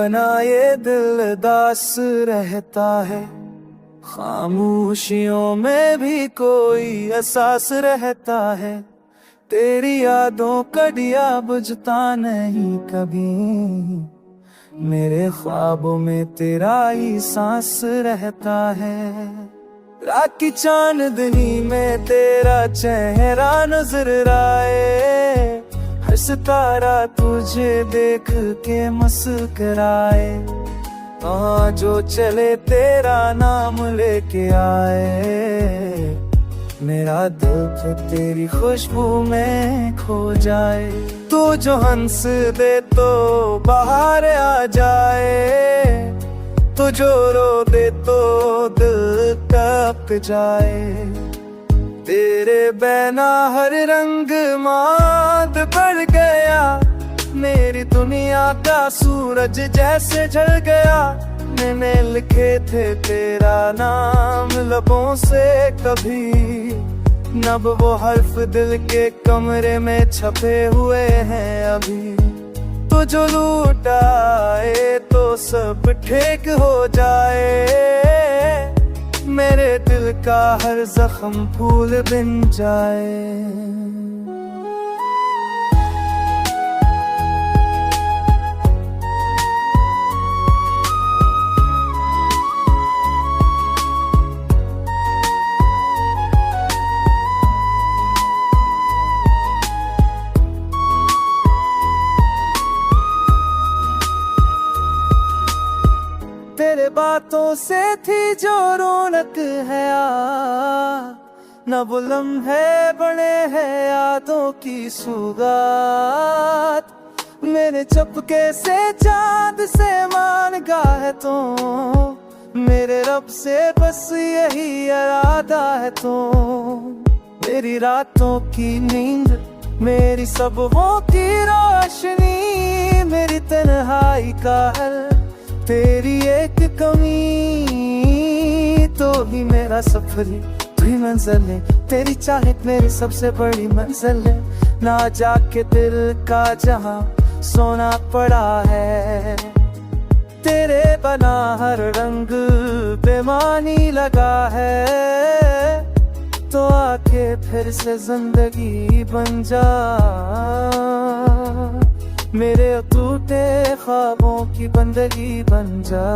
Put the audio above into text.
बना ये दिल दास रहता है, खामोशियों में भी कोई एहसास रहता है। तेरी यादों का दिया बुझता नहीं कभी, मेरे ख्वाबों में तेरा ही सांस रहता है। रात की चांदनी में तेरा चेहरा नजर आए, हर सितारा तुझे देख के मुस्कुराए। कहाँ जो चले तेरा नाम लेके आए, मेरा दिल फिर तेरी खुशबू में खो जाए। तू जो हंस दे तो बाहर आ जाए, तू जो रो दे तो दिल कप जाए। तेरे बैना हर रंग माद बढ़ गया, मेरी दुनिया का सूरज जैसे ढल गया। मैंने लिखे थे तेरा नाम लबों से कभी, नब वो हर्फ दिल के कमरे में छपे हुए हैं अभी। तो जो लूटाए तो सब ठीक हो जाए, मेरे दिल का हर जख्म फूल बिन जाए। तेरे बातों से थी जो रौनक है न वो लम्हे बड़े हैं यादों की सुगात। मेरे चपके से चांद से मांगा है तो, मेरे रब से बस यही इरादा है तो। मेरी रातों की नींद, मेरी सबों की रोशनी, मेरी तन्हाई का हल तेरी एक कमी। तो ही मेरा सफर, तू ही मंजिल है, तेरी चाहत मेरी सबसे बड़ी मंजिल है। ना जाके दिल का जहां सोना पड़ा है, तेरे बना हर रंग बेमानी लगा है। तो आके फिर से जिंदगी बन जा, मेरे टूटे ख्वाबों की बंदगी बन जा।